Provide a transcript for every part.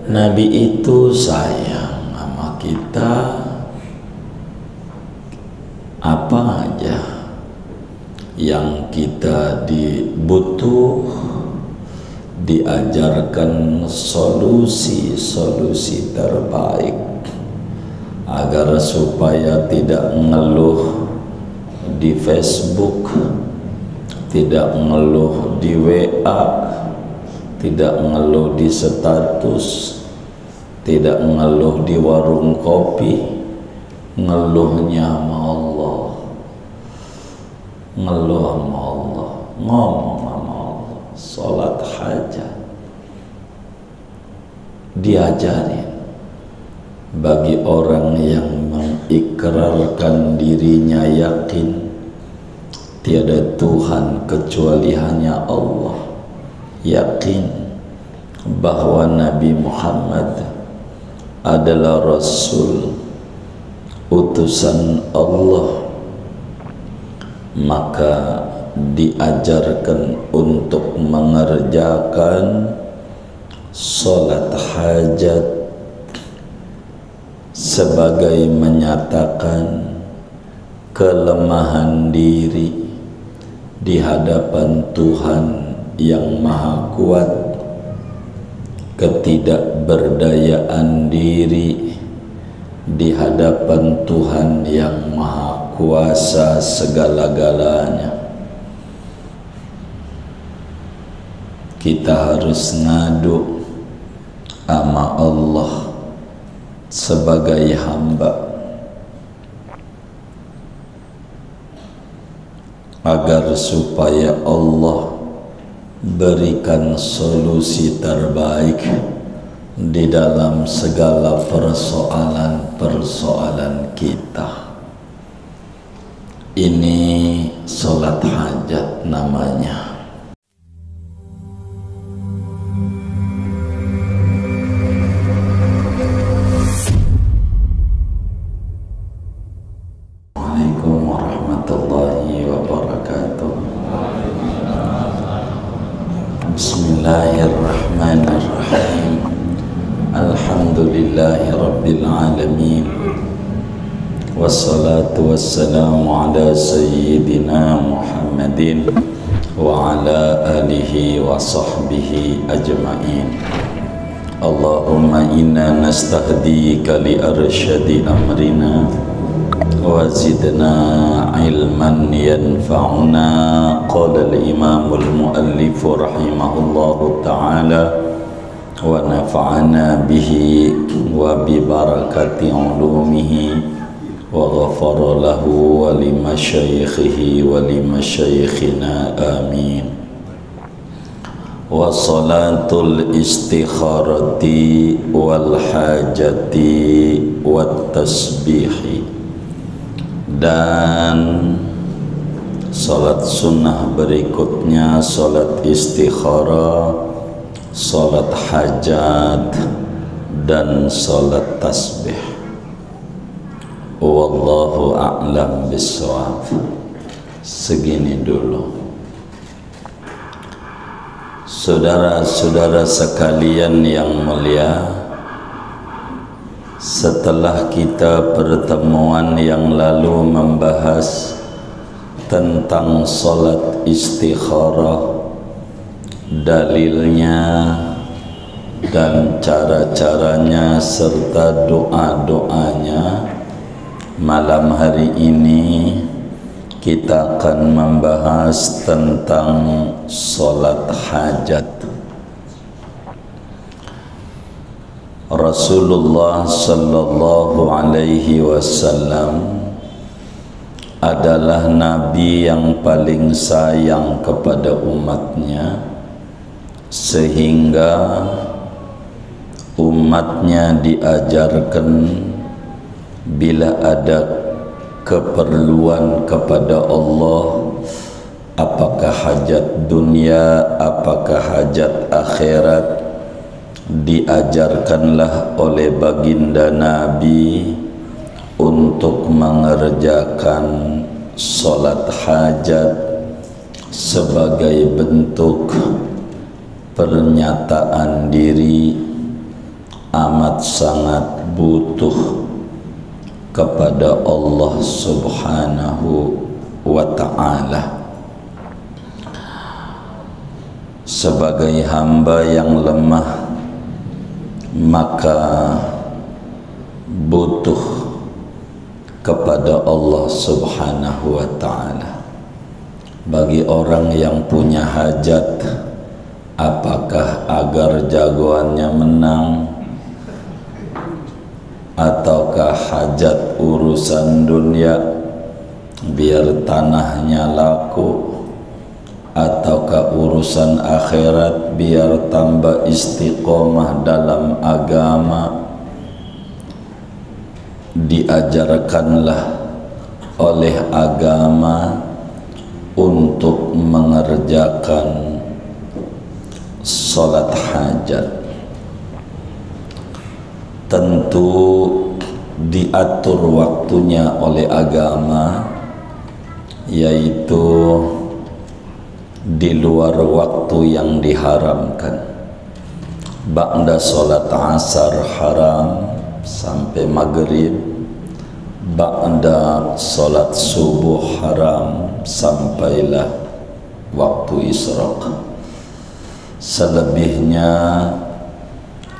Nabi itu sayang sama kita, apa aja yang kita butuh diajarkan solusi-solusi terbaik agar supaya tidak ngeluh di Facebook, tidak ngeluh di WA, tidak ngeluh di status, tidak ngeluh di warung kopi, ngeluhnya sama Allah, ngeluh sama Allah, ngomong sama Allah, sholat hajat. Diajarin bagi orang yang mengikrarkan dirinya yakin tiada Tuhan kecuali hanya Allah, yakin bahwa Nabi Muhammad adalah Rasul utusan Allah, maka diajarkan untuk mengerjakan sholat hajat sebagai menyatakan kelemahan diri di hadapan Tuhan yang Maha Kuat, ketidakberdayaan diri di hadapan Tuhan yang Maha Kuasa segala-galanya. Kita harus ngadu sama Allah sebagai hamba agar supaya Allah berikan solusi terbaik di dalam segala persoalan-persoalan kita. Ini sholat hajat namanya. Bismillahirrahmanirrahim. Alhamdulillahi rabbil alamin. Wassalatu wassalamu ala sayyidina Muhammadin wa ala alihi wa sahbihi ajma'in. Allahumma inna nastahdika li arsyadi amrina wa zidna ilman yanfa'una. Qala al-imamul muallif rahimahullahu ta'ala wa nafa'ana bihi wa bi barakati ulumihi wa ghafara lahu wa li masyayikhihi wa li masyayikhina amin. Wa salatul istikharati wal hajati wat tasbihi, dan salat sunnah berikutnya salat istikharah, salat hajat, dan salat tasbih. Wallahu a'lam bissawab. Segini dulu. Saudara-saudara sekalian yang mulia, setelah kita pertemuan yang lalu membahas tentang salat istikharah, dalilnya dan cara-caranya serta doa-doanya, malam hari ini kita akan membahas tentang salat hajat. Rasulullah sallallahu alaihi wasallam adalah nabi yang paling sayang kepada umatnya, sehingga umatnya diajarkan bila ada keperluan kepada Allah, apakah hajat dunia, apakah hajat akhirat, diajarkanlah oleh baginda Nabi untuk mengerjakan salat hajat sebagai bentuk pernyataan diri amat sangat butuh kepada Allah Subhanahu wa ta'ala. Sebagai hamba yang lemah, maka butuh kepada Allah Subhanahu wa ta'ala. Bagi orang yang punya hajat, apakah agar jagoannya menang, ataukah hajat urusan dunia biar tanahnya laku, ataukah urusan akhirat biar tambah istiqomah dalam agama, diajarkanlah oleh agama untuk mengerjakan salat hajat. Tentu diatur waktunya oleh agama, yaitu di luar waktu yang diharamkan. Ba'da salat asar haram sampai maghrib, ba'da salat subuh haram sampailah waktu isyraq. Selebihnya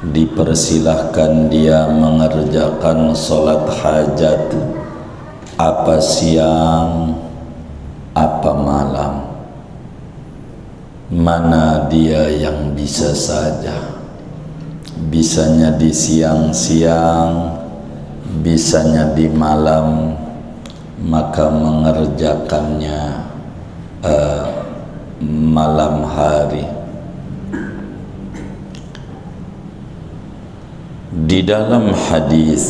dipersilahkan dia mengerjakan salat hajat apa siang apa malam, mana dia yang bisa saja. Bisanya di siang-siang, bisanya di malam, maka mengerjakannya malam hari. Di dalam hadis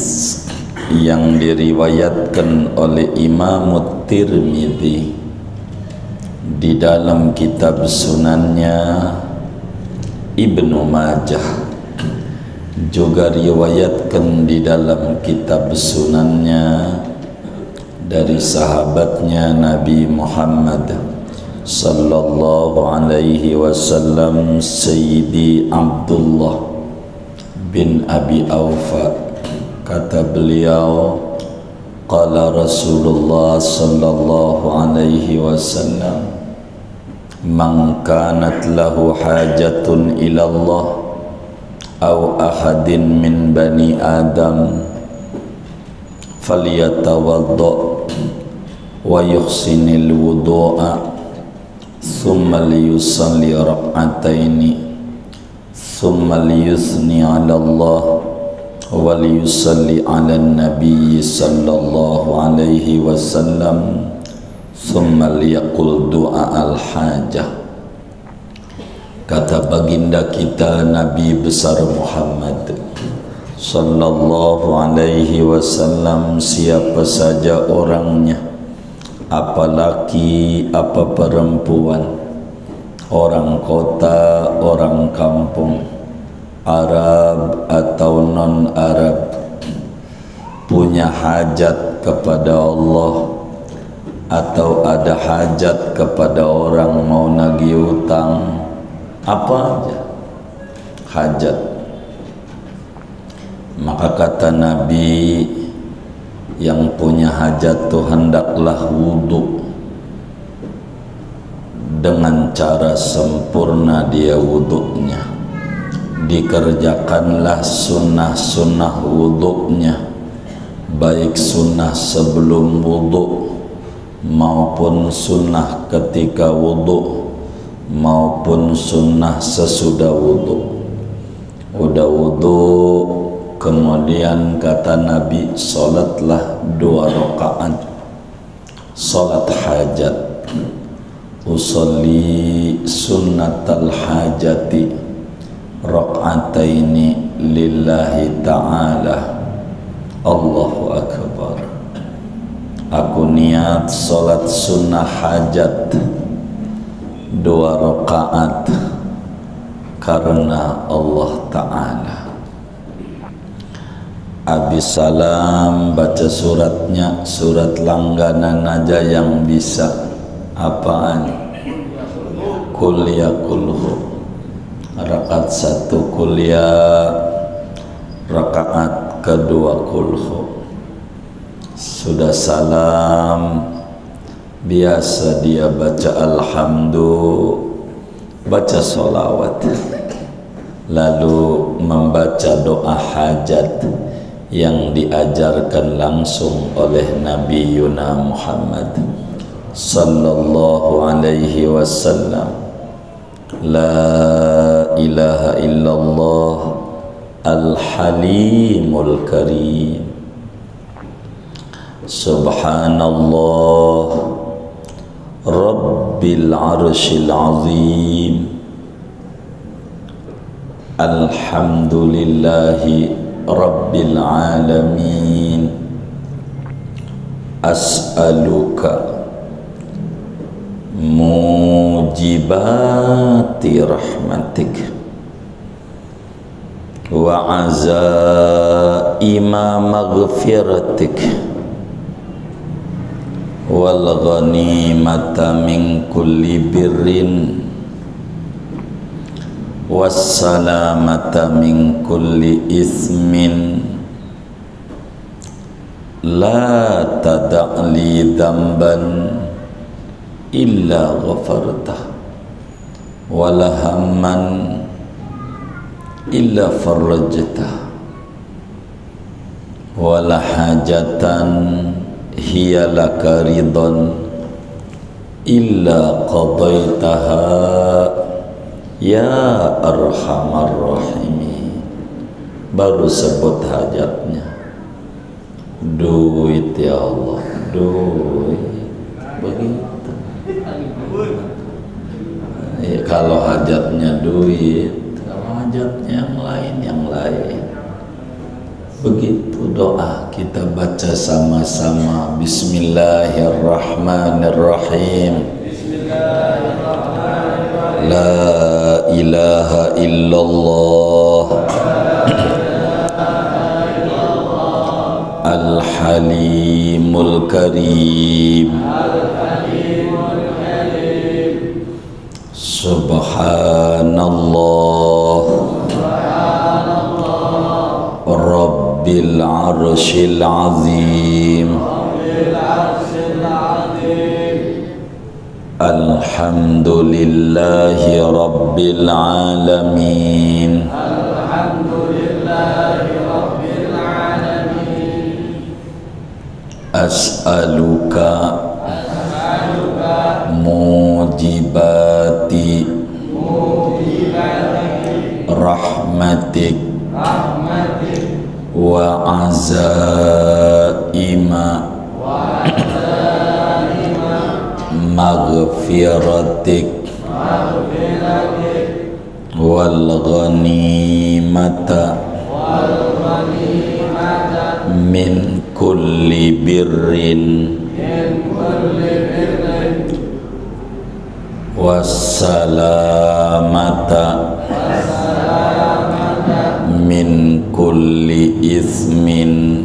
yang diriwayatkan oleh Imam Tirmidzi di dalam kitab sunannya, Ibnu Majah juga riwayatkan di dalam kitab sunannya dari sahabatnya Nabi Muhammad sallallahu alaihi wasallam, Sayyidi Abdullah bin Abi Aufa, kata beliau, qala Rasulullah sallallahu alaihi wasallam, man kanat lahu hajatun ila Allah aw ahadin min bani Adam falyatawadda wa yuhsinil wudu'a thumma liyusalli rak'ataini thumma liyuthni 'ala Allah wa liyusalli 'ala an-nabiy sallallahu alaihi wasallam thumma liyaqul du'a al-hajah. Kata baginda kita Nabi besar Muhammad sallallahu alaihi wasallam, siapa saja orangnya, apa laki apa perempuan, orang kota orang kampung, Arab atau non-Arab, punya hajat kepada Allah atau ada hajat kepada orang, mau nagih utang, apa aja hajat, maka kata Nabi, yang punya hajat tuh hendaklah wudu. Dengan cara sempurna dia wudunya, dikerjakanlah sunnah-sunnah wudunya, baik sunnah sebelum wudu maupun sunnah ketika wudu maupun sunnah sesudah wudu. Udah wudu, kemudian kata Nabi, salatlah 2 rakaat salat hajat. Usolli sunnatal hajati rak'ataini lillahi ta'ala. Allahu akbar. Aku niat salat sunnah hajat 2 rakaat karena Allah Ta'ala. Habis salam baca suratnya, surat langganan aja yang bisa. Apaan? Qul ya kulhu. Rakaat 1 qul ya, rakaat kedua kulhu. Sudah salam, biasa dia baca alhamdu, baca sholawat, lalu membaca doa hajat yang diajarkan langsung oleh Nabi Yuna Muhammad sallallahu alaihi wasallam. La ilaha illallah al-halimul karim, subhanallah rabbil arshil azim, alhamdulillahi rabbil alamin, as'aluka mujibati rahmatik wa azaima maghfiratik wal ghanimata min kulli birrin wassalamata min kulli ismin la tada'li dhanban illa ghafartah wala hamman illa farajtah wala hajatan hiya laka ridhan illa qadaitaha ya arhamar rahimin. Baru sebut hajatnya, duit ya Allah, duit. Begitu ya, kalau hajatnya duit, kalau hajatnya yang lain. Begitu doa kita baca sama-sama. Bismillahirrahmanirrahim. La ilaha illallah al-halimul karim, subhanallah rabbil arshil azim, alhamdulillahi rabbil alamin, as'aluka mujibati rahmatik wa azaima maghfiratik wal ghanimata min kulli birrin wassalamata min kulli ismin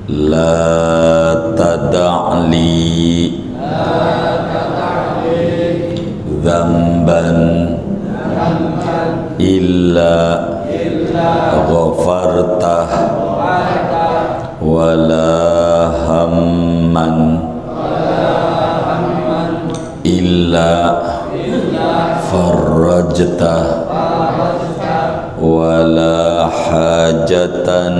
la tada'li dhanban illa ghafartah wala hamman illa farajtah wala hajatan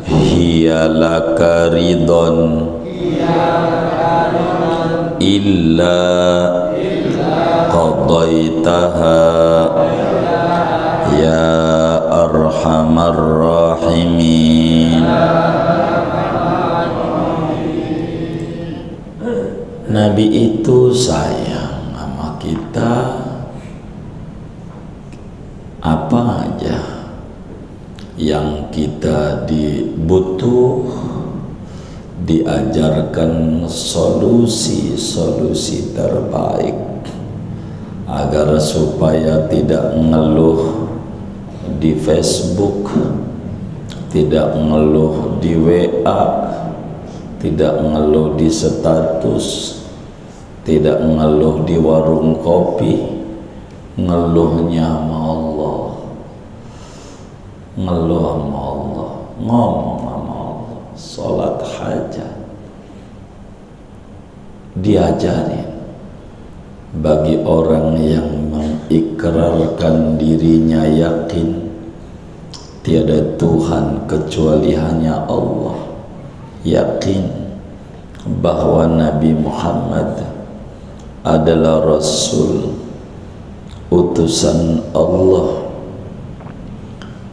hiya laka ridhan illa qadaitaha ya arhamar rahimin. Nabi itu sayang sama kita, apa aja yang kita butuh diajarkan solusi-solusi terbaik agar supaya tidak ngeluh di Facebook, tidak ngeluh di WA, tidak ngeluh di status, tidak ngeluh di warung kopi, ngeluhnya sama Allah, ngeluh sama Allah, ngomong sama Allah. Sholat hajat diajarin bagi orang yang mengikrarkan dirinya yakin tiada Tuhan kecuali hanya Allah, yakin bahwa Nabi Muhammad adalah Rasul utusan Allah,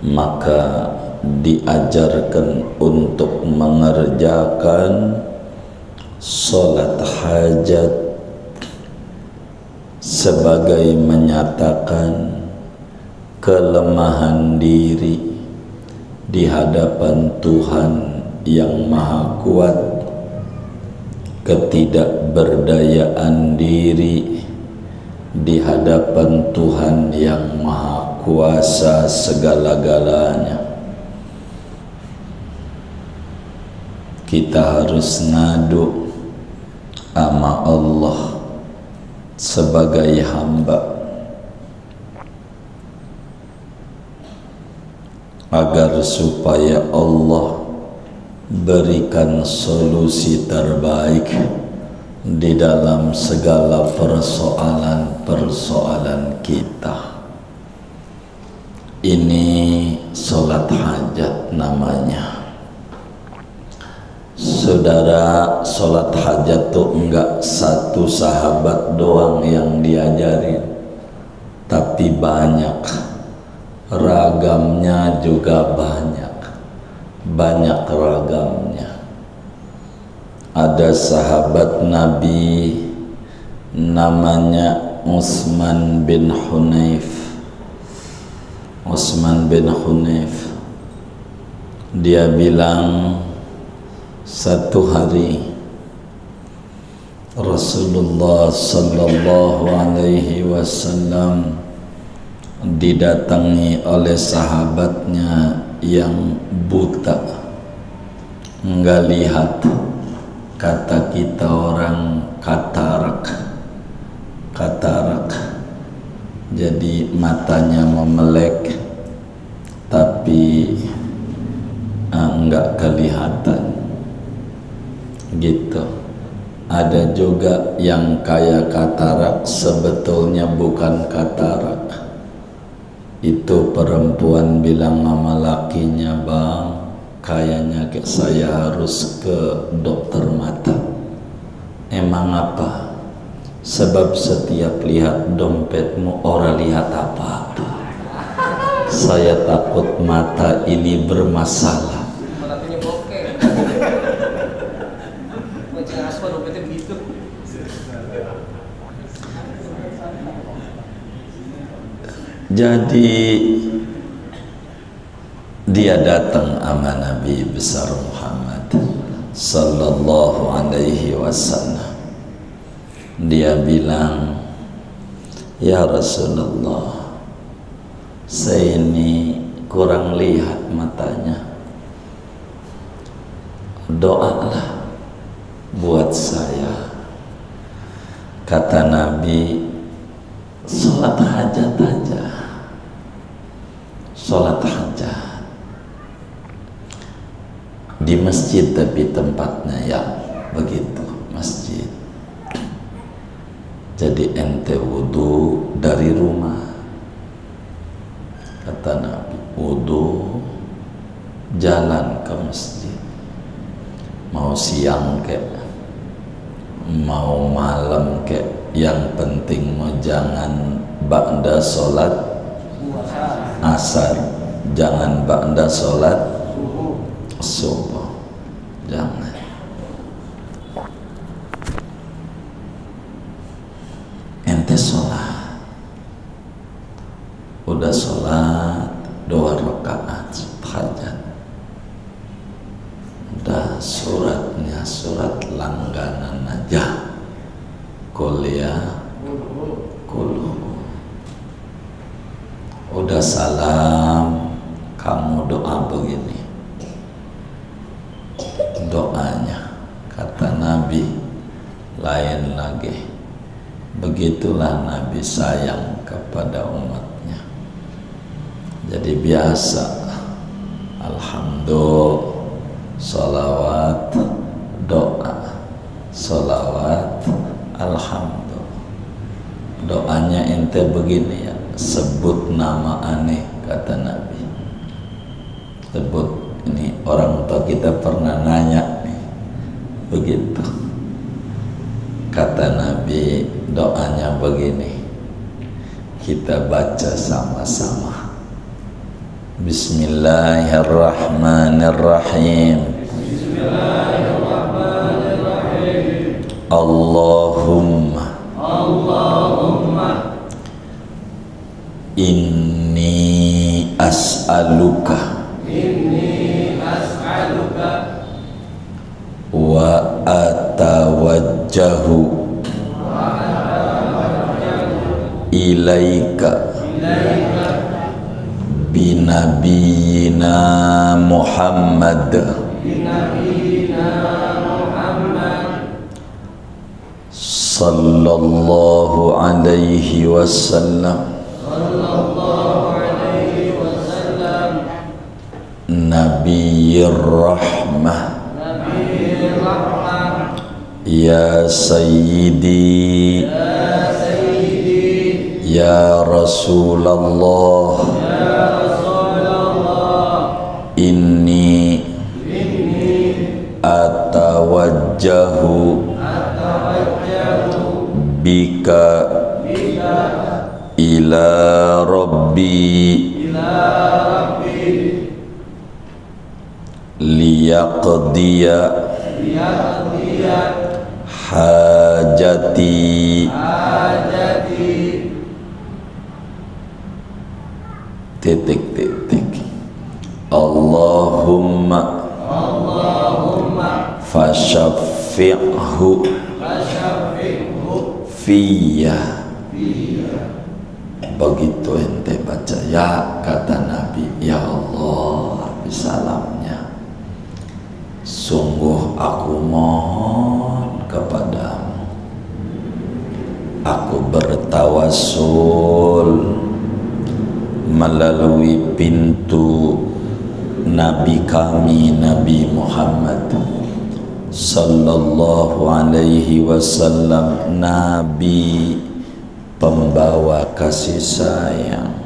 maka diajarkan untuk mengerjakan sholat hajat sebagai menyatakan kelemahan diri di hadapan Tuhan yang Maha Kuat, ketidakberdayaan diri di hadapan Tuhan yang Maha Kuasa segala-galanya. Kita harus ngadu sama Allah sebagai hamba agar supaya Allah berikan solusi terbaik di dalam segala persoalan-persoalan kita. Ini sholat hajat namanya. Saudara, sholat hajat tuh enggak satu sahabat doang yang diajarin, tapi banyak, ragamnya juga banyak ragamnya. Ada sahabat Nabi namanya Utsman bin Hunayf. Dia bilang, satu hari Rasulullah sallallahu alaihi wasallam didatangi oleh sahabatnya yang buta, enggak lihat, kata kita orang katarak, jadi matanya memelek tapi enggak kelihatan gitu. Ada juga yang kayak katarak sebetulnya bukan katarak. Itu perempuan bilang sama lakinya, bang, kayaknya saya harus ke dokter mata. Emang apa? Sebab setiap lihat dompetmu orang lihat apa-apa. Saya takut mata ini bermasalah. Jadi dia datang sama Nabi besar Muhammad sallallahu alaihi wasallam. Dia bilang, ya Rasulullah, saya ini kurang lihat matanya, doalah buat saya. Kata Nabi, sholat hajat aja, sholat hajat di masjid, tapi tempatnya ya begitu, masjid. Jadi ente wudu dari rumah, kata Nabi, wudu jalan ke masjid, mau siang kek, mau malam kek, yang penting mau jangan ba'da sholat asar, jangan ba'da sholat subuh, jangan. Ente sholat, udah sholat 2 rakaat hajat, udah suratnya surat langganan aja, kuliah kulu, udah salam, kamu doa begini, doanya kata Nabi lain lagi, Begitulah Nabi sayang kepada umatnya. Jadi biasa alhamdulillah, salawat, doa, salawat, alhamdulillah. Doanya ente begini ya, sebut nama aneh, kata Nabi. Sebut, ini orang tua kita pernah nanya nih, begitu. Kata Nabi, doanya begini, kita baca sama-sama. Bismillahirrahmanirrahim. Bismillahirrahmanirrahim. Allahumma inni as'aluka wa atawajjahu ilaika binabiyina Muhammad sallallahu alaihi wasallam Nabiyir rahmah ya sayyidi ya Rasulullah inni atawajjahu bika ila rabbi liyaqdiya hajati titik Allahumma fashaffi'hu fiyya. Begitu ente baca ya, kata Nabi, ya Allah bisalamnya, sungguh aku mohon kepadamu, aku bertawassul melalui pintu Nabi kami, Nabi Muhammad sallallahu alaihi wasallam, Nabi pembawa kasih sayang.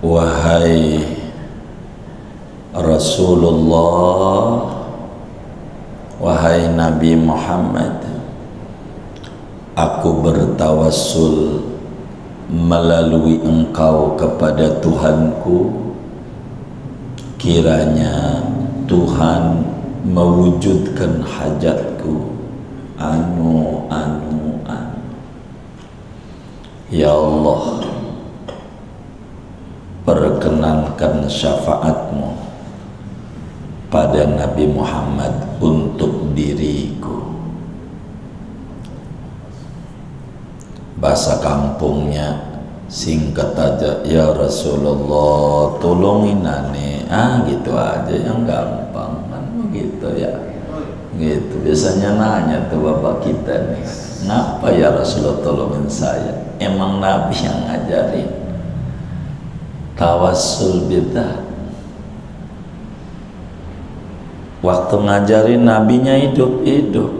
Wahai Rasulullah, wahai Nabi Muhammad, aku bertawassul melalui engkau kepada Tuhanku, kiranya Tuhan mewujudkan hajatku anu. Ya Allah, perkenankan syafaatmu pada Nabi Muhammad untuk diriku. Bahasa kampungnya singkat aja, ya Rasulullah tolongin aneh, gitu aja, yang gampang kan begitu ya. Gitu biasanya nanya tuh bapak kita nih, ngapa ya Rasulullah tolongin saya? Emang Nabi yang ngajarin tawassul bidah. Waktu ngajarin nabinya hidup-hidup,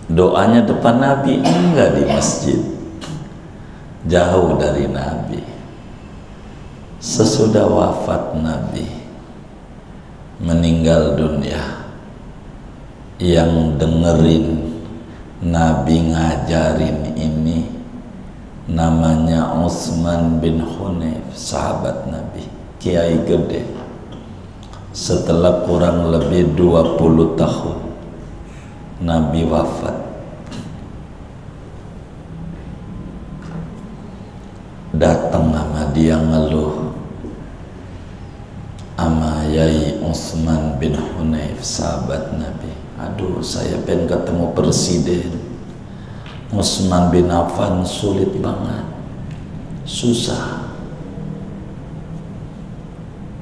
doanya depan Nabi, enggak di masjid, jauh dari Nabi. Sesudah wafat Nabi meninggal dunia, yang dengerin Nabi ngajarin ini namanya Utsman bin Hunayf, sahabat Nabi, kiai gede. Setelah kurang lebih 20 tahun Nabi wafat, datang sama dia ngeluh sama Yai Utsman bin Hunayf, sahabat Nabi. Aduh, saya pengen ketemu presiden Utsman bin Affan, sulit banget, susah,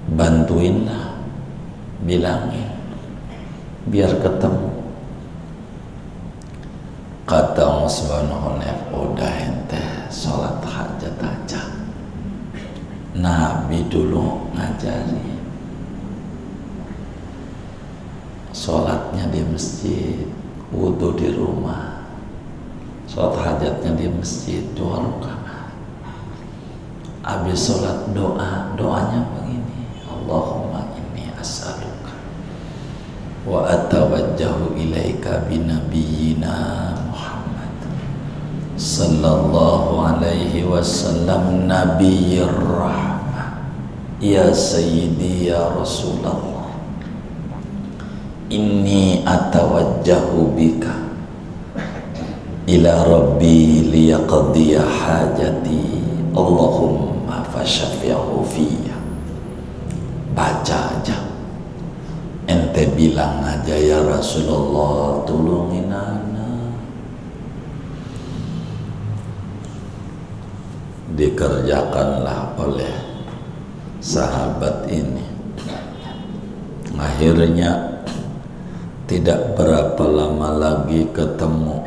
bantuinlah, bilangin biar ketemu. Kata Subhanahu udah ente sholat hajat aja. Nabi dulu ngajari sholatnya di masjid, wudhu di rumah, sholat hajatnya di masjid 2 rakaat. Habis sholat doanya begini, Allahumma inni as'aluka wa atawajjahu ilaika binabiyyina Muhammad sallallahu alaihi wasallam nabiyyir rahmah ya sayyidi ya Rasulullah, inni atawajjahu bika ila rabbi liyaqdiya hajati Allahumma fasyafi'hu fiyya. Baca aja, ente bilang aja ya Rasulullah tolongin ana. Dikerjakanlah oleh sahabat ini. Akhirnya tidak berapa lama lagi ketemu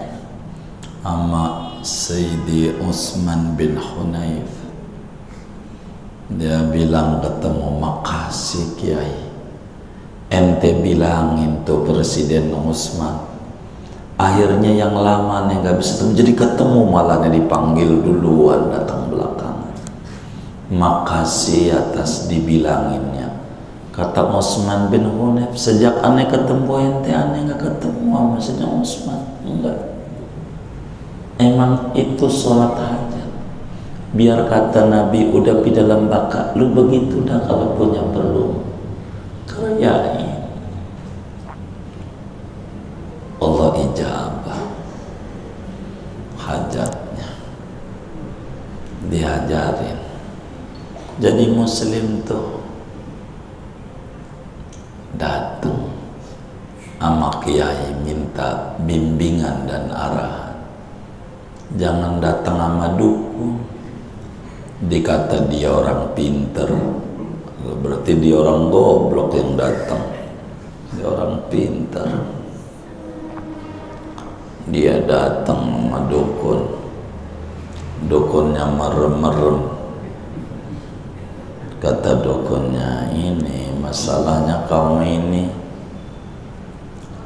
sama Sayyidi Utsman bin Hunayf. Dia bilang ketemu, makasih Kiai, ente bilangin tuh Presiden Utsman. Akhirnya yang lama nih nggak bisa ketemu, jadi ketemu, malahnya dipanggil duluan datang belakangan. Makasih atas dibilanginnya. Kata Utsman bin Hunayf, sejak aneh ketemu ente, aneh nggak ketemu sama Sayyidina Utsman. Enggak. Emang itu sholat hajat. Biar kata Nabi udah di dalam baka, lu begitu dah kalau punya perlu kerjain. Allah ijabah hajatnya, diajarin. Jadi muslim tuh datang sama kiai minta bimbingan dan arahan. Jangan datang sama dukun, dikata dia orang pinter, berarti dia orang goblok yang datang. Dia orang pinter, dia datang sama dukun, dukunnya merem-merem. Kata dukunnya, ini masalahnya kamu ini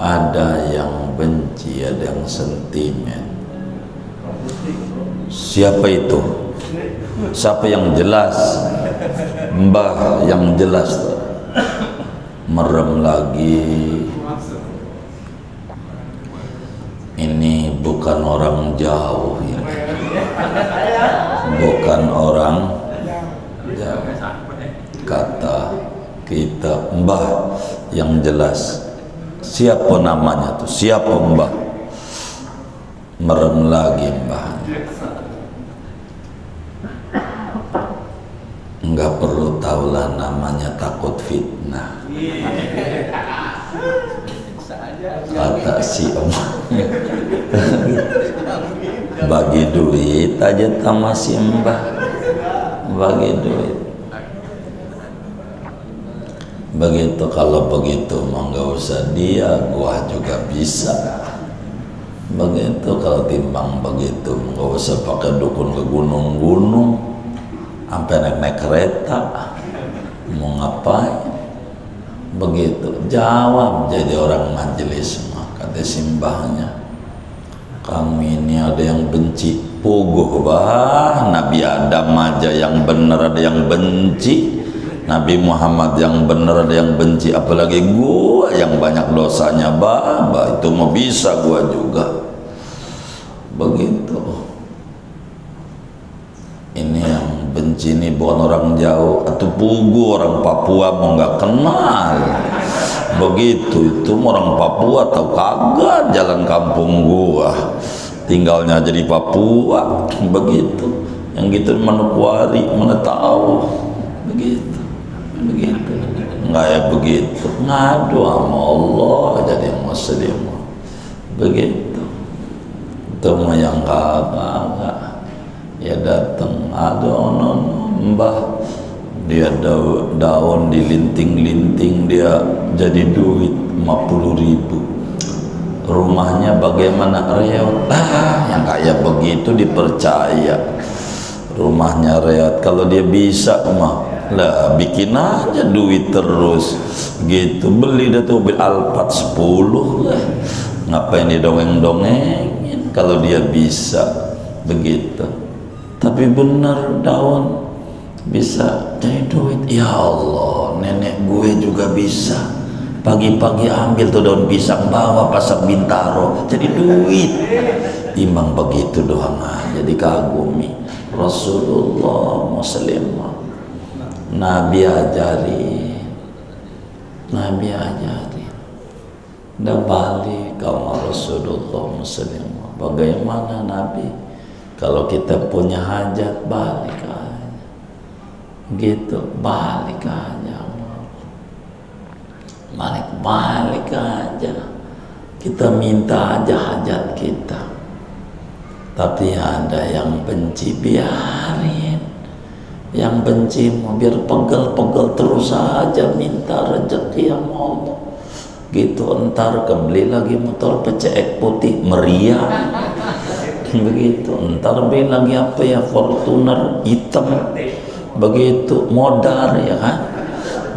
ada yang benci, ada yang sentimen. Siapa itu? Siapa yang jelas? Mbah yang jelas. Merem lagi. Ini bukan orang jauh ini. Bukan orang jauh. Kata kita, Mbah yang jelas. Siapa namanya tuh? Siapa Mbah? Merem lagi mbahnya. Enggak perlu tahulah namanya, takut fitnah. Kata si om, bagi duit aja sama si mbah, bagi duit. Begitu, kalau begitu mah nggak usah dia, gua juga bisa. Begitu, kalau timbang begitu nggak usah pakai dukun ke gunung-gunung, sampai naik kereta, mau ngapain? Begitu, jawab jadi orang majelis mah. Kata simbahnya, kamu ini ada yang benci, puguh bah. Nabi Adam aja yang benar ada yang benci, Nabi Muhammad yang benar ada yang benci, apalagi gua yang banyak dosanya bah. Itu mau bisa gua juga. Begitu. Ini yang benci ini bukan orang jauh atau pugu, orang Papua mau nggak kenal. Begitu, itu orang Papua tahu kagak jalan kampung gua, tinggalnya jadi Papua. Begitu, yang gitu Manokwari mana tahu. Begitu, begitu, nggak ya begitu, ngadu sama Allah jadi muslim. Begitu. Itu mah yang kagak ya datang, ada mbah dia daun dilinting-linting dia jadi duit 50.000. Rumahnya bagaimana reot, yang kayak begitu dipercaya rumahnya reot. Kalau dia bisa mah lah bikin aja duit terus gitu. Beli dah tuh mobil Alphard 10 lah, ngapain didongeng-dongengin kalau dia bisa begitu. Tapi benar daun bisa jadi duit. Ya Allah, nenek gue juga bisa. Pagi-pagi ambil tuh daun pisang, bawa pasar Bintaro, jadi duit. Timbang begitu doang aja dikagumi. Rasulullah Muslimah, Nabi ajari, Nabi ajari. Dah balik sama Rasulullah Muslimah. Bagaimana Nabi? Kalau kita punya hajat balik aja, gitu, balik aja, balik aja. Kita minta aja hajat kita. Tapi ada yang benci, biarin. Yang benci mau biar pegel-pegel terus aja minta rezeki sama Allah. Gitu, entar kebeli lagi motor PCX putih meriah. Begitu, entar beli lagi apa ya, Fortuner hitam. Begitu, modar ya kan.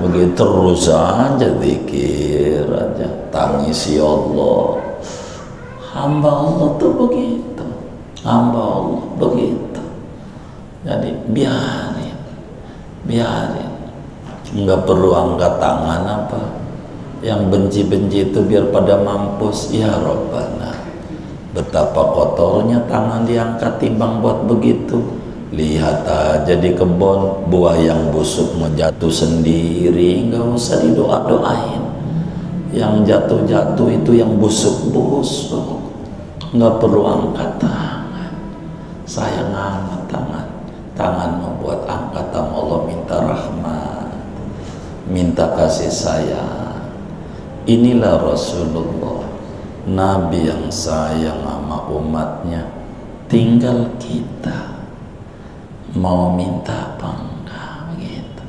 Begitu terus aja zikir aja, tangisi Allah. Hamba Allah tuh begitu, hamba Allah begitu. Jadi biarin, nggak perlu angkat tangan apa. Yang benci-benci itu biar pada mampus. Ya Rabbana, betapa kotornya tangan diangkat timbang buat begitu. Lihat aja di kebun, buah yang busuk mau jatuh sendiri, nggak usah didoa-doain. Yang jatuh-jatuh itu yang busuk-busuk, nggak perlu angkat tangan. Sayang amat tangan mau buat angkat sama Allah, minta rahmat, minta kasih sayang. Inilah Rasulullah, Nabi yang sayang sama umatnya. Tinggal kita mau minta apa enggak, begitu.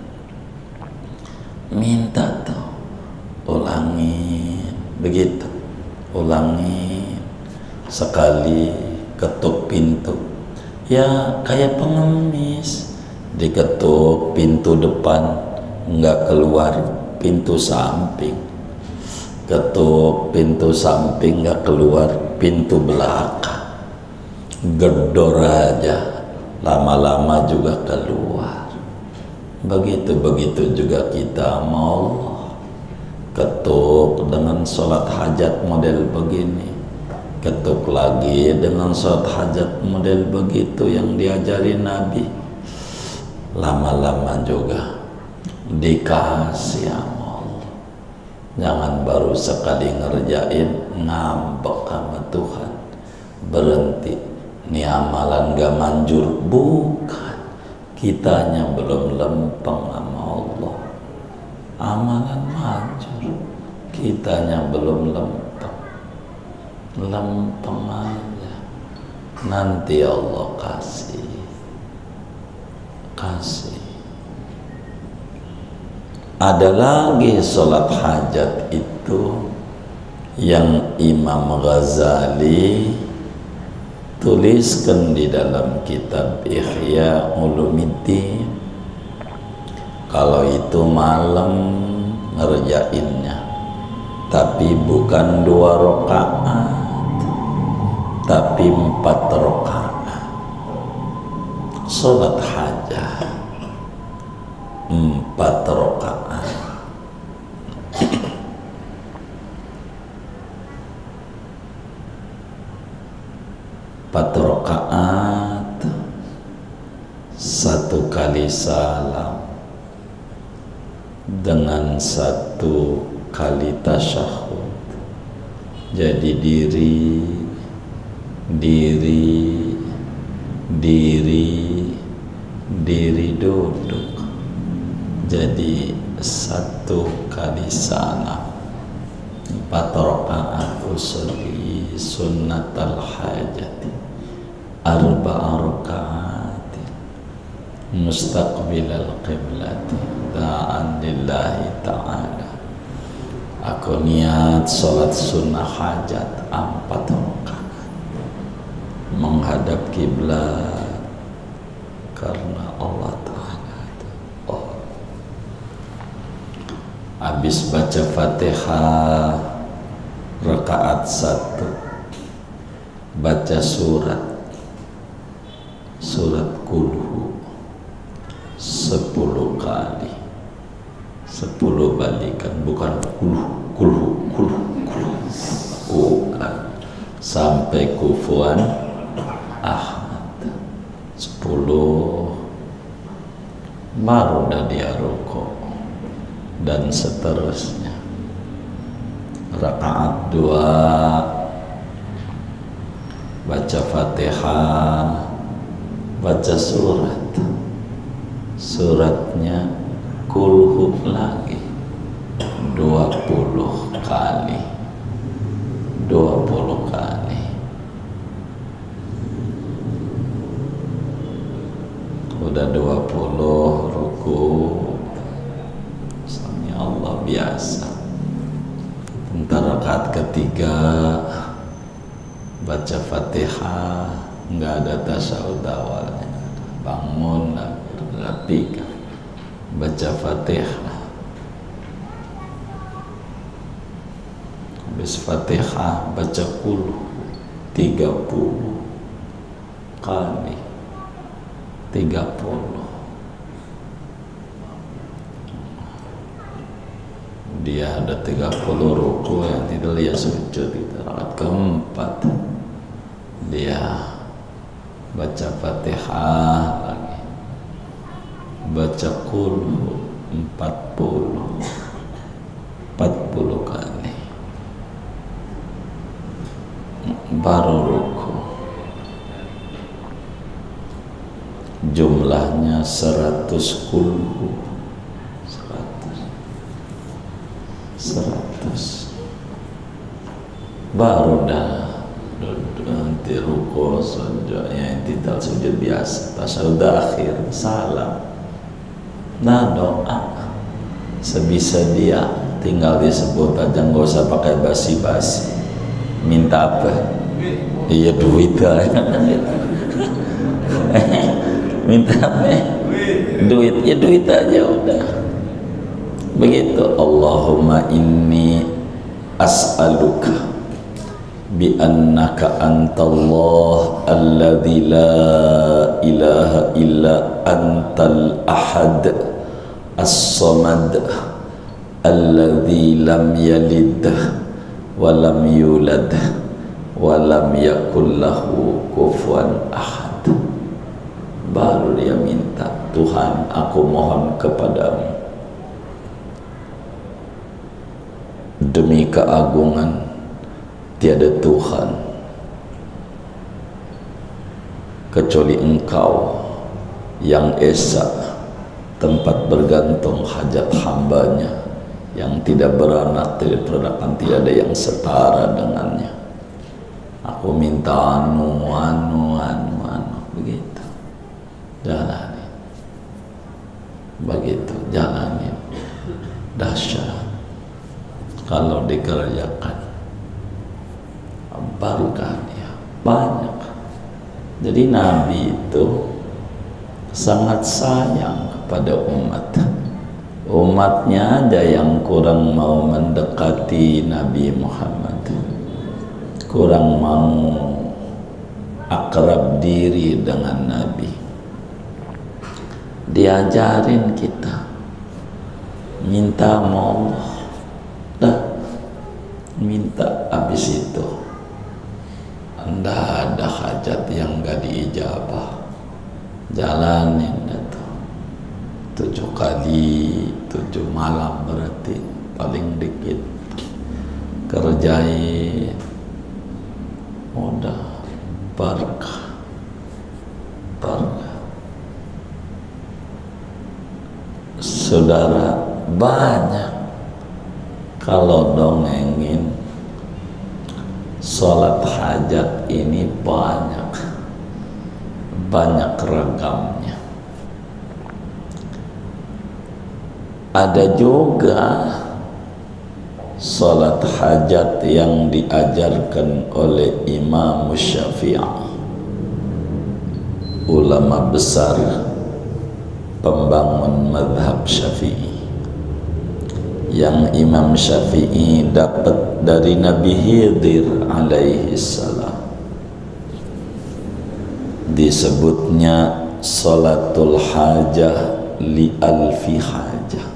Minta tuh, ulangin, begitu, ulangin. Sekali ketuk pintu, ya kayak pengemis, diketuk pintu depan enggak keluar, pintu samping. Ketuk pintu samping enggak keluar, pintu belakang. Gedor aja, lama-lama juga keluar. Begitu juga kita mau ketuk dengan sholat hajat model begini, ketuk lagi dengan sholat hajat model begitu yang diajari Nabi. Lama-lama juga dikasih sama Allah. Jangan baru sekali ngerjain ngambek sama Tuhan, berhenti. Ini amalan gak manjur, bukan, kitanya belum lempeng sama Allah. Amalan manjur, kitanya belum lempeng aja. Nanti Allah kasih. Ada lagi sholat hajat itu yang Imam Ghazali tuliskan di dalam kitab Ihya Ulumuddin. Kalau itu malam ngerjainnya, tapi bukan 2 rakaat, tapi 4 rakaat. Sholat hajat 4 rakaat. 4 rakaat, 1 kali salam dengan 1 kali tasyahud. Jadi diri duduk. Jadi 1 kali salam. 4 rakaat usolli sunnatal hajati 4 rakaat mustaqbilal qiblati da'an lillahi ta'ala. Aku niat sholat sunnah hajat 4 rakaat menghadap kiblat karena Allah Ta'ala. Oh. Habis baca Fatihah rakaat 1 baca surat kulhu 10 kali, 10 balikan, bukan kulhu bukan, sampai kufuan ahad 10, baru dah dia rukuk dan seterusnya. Rakaat 2 baca Fatihah, baca suratnya kulhu lagi 20 kali, 20 kali. Udah 20 ruku, misalnya Allah biasa. Entar rakaat ketiga baca Fatihah, nggak ada tasyahud awalnya, bangun rakaat 3 baca Fatihah, habis Fatihah baca kulhu 30 kali, 30. Dia ada 30 ruku yang tidak dia sujud. Itu rakaat keempat dia baca Fatihah lagi, baca kulhu 40 kali, baru ruku. Jumlahnya 100 kulhu, 100 baru dah nanti ruku saja, yang tidak sujud biasa, tasyahud akhir, salam, nah doa sebisa dia, tinggal disebut aja, nggak usah pakai basi-basi. Minta apa? Iya duit aja. Minta apa? Duit, ya duit aja udah. Begitu. Allahumma inni as'aluka bi annaka antallah alladzi la ilaha illa antal ahad as-samad alladzi lam yalid wa lam yulad wa lam yakul lahu kufuwan ahad. Baru dia minta, Tuhan aku mohon kepadamu demi keagungan tiada Tuhan kecuali Engkau yang esa, tempat bergantung hajat hambanya, yang tidak beranak, tidak beranak, tidak ada yang setara dengannya. Aku minta anu, begitu. Jalanin, begitu, jalanin. Dahsyat kalau dikerjakan, barokahnya banyak. Jadi Nabi itu sangat sayang kepada umatnya. Ada yang kurang mau mendekati Nabi Muhammad, kurang mau akrab diri dengan Nabi. Diajarin kita minta sama Allah, dah minta. Habis itu anda ada hajat yang gak diijabah, jalanin itu 7 kali 7 malam, berarti paling dikit kerjain, udah barakah. Saudara, banyak kalau dongengin sholat hajat ini banyak ragamnya. Ada juga salat hajat yang diajarkan oleh Imam Syafi'i, ulama besar pembangun mazhab Syafi'i, yang Imam Syafi'i dapat dari Nabi Khidir alaihi salam. Disebutnya salatul hajah li alfi hajah.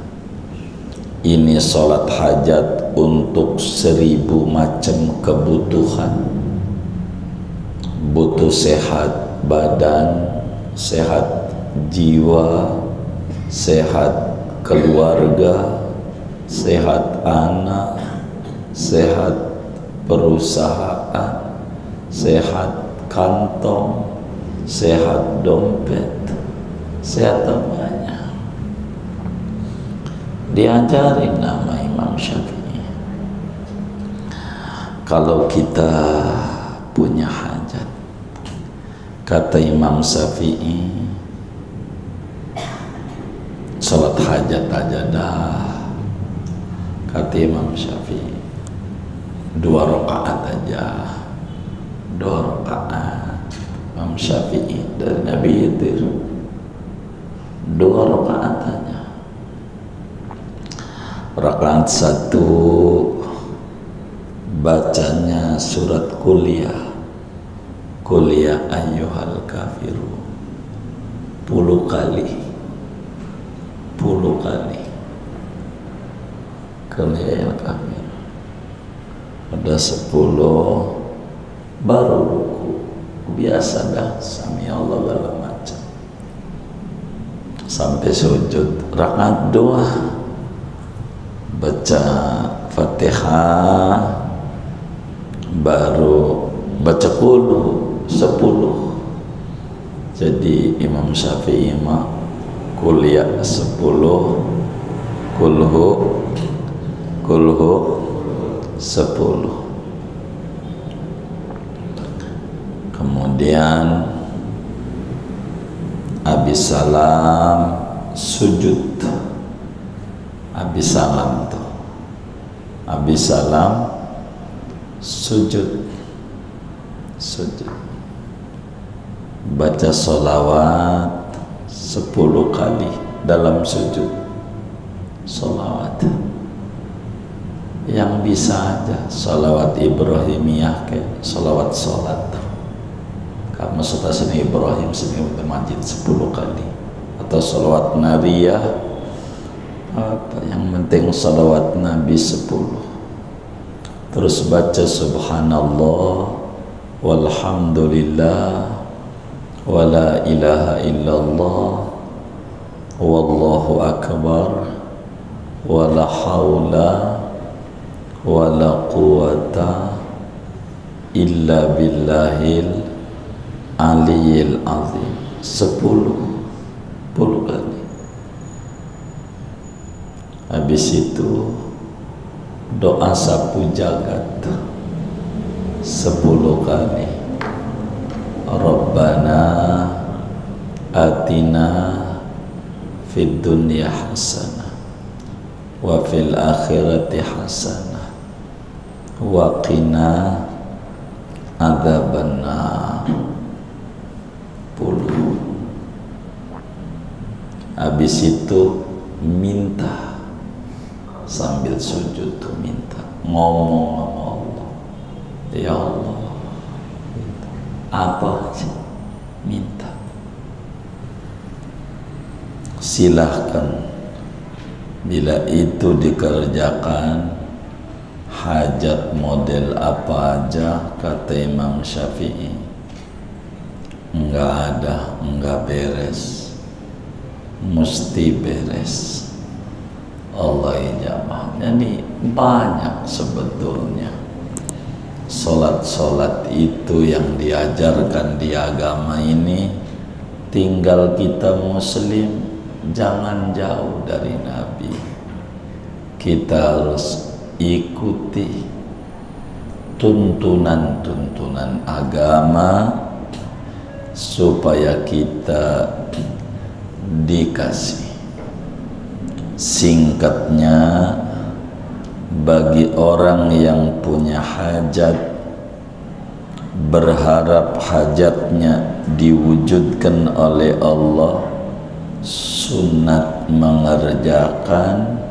Ini salat hajat untuk 1000 macam kebutuhan. Butuh sehat badan, sehat jiwa, sehat keluarga, sehat anak, sehat perusahaan, sehat kantong, sehat dompet, sehat semuanya. Diajarin nama Imam Syafi'i. Kalau kita punya hajat, kata Imam Syafi'i, salat hajat aja dah. Kata Imam Syafi'i, 2 rakaat aja, 2 rakaat. Imam Syafi'i dari Nabi Khidir, 2 rakaat aja. Rakaat 1 bacanya surat kuliah, kuliah ayyuhal kafiru 10 kali, 10 kali kuliah kafir. Ada 10 baru ruku, biasa dah sami Allah segala macam sampai sujud. Rakaat 2 baca Fatihah, baru baca qul 10. Jadi Imam Syafi'i mah kuliah 10, kulhu 10. Kemudian habis salam sujud. Habis salam tuh, habis salam sujud, baca sholawat 10 kali dalam sujud. Sholawat yang bisa aja, sholawat Ibrahimiyah kayak sholawat sholat. Kamu sudah sini Ibrahim sini Majid 10 kali, atau sholawat nariyah, apa yang penting salawat Nabi 10. Terus baca subhanallah walhamdulillah wala ilaha illallah wallahu akbar wala haula wala quwata illa billahil aliyil azim 10 kali. Habis itu doa sapu jagat 10 kali. Rabbana atina fid dunya hasanah wa fil akhirati hasanah wa qina adzabannar 10. Habis itu minta sambil sujud tuh, minta, ngomong sama Allah, ya Allah, apa sih minta. Silahkan, bila itu dikerjakan, hajat model apa aja, kata Imam Syafi'i, enggak ada, enggak beres, mesti beres. Allah ijabah. Jadi banyak sebetulnya solat-solat itu yang diajarkan di agama ini. Tinggal kita muslim jangan jauh dari Nabi. Kita harus ikuti tuntunan-tuntunan agama supaya kita dikasih Singkatnya, bagi orang yang punya hajat, berharap hajatnya diwujudkan oleh Allah, sunat mengerjakan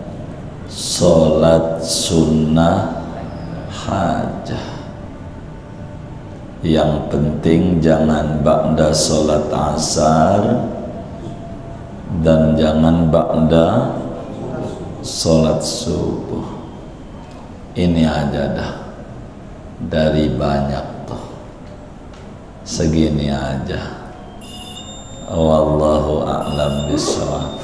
sholat sunnah hajat. Yang penting jangan ba'da sholat asar dan jangan ba'da sholat subuh. Ini aja dah, dari banyak tuh, segini aja. Wallahu a'lam bishawab.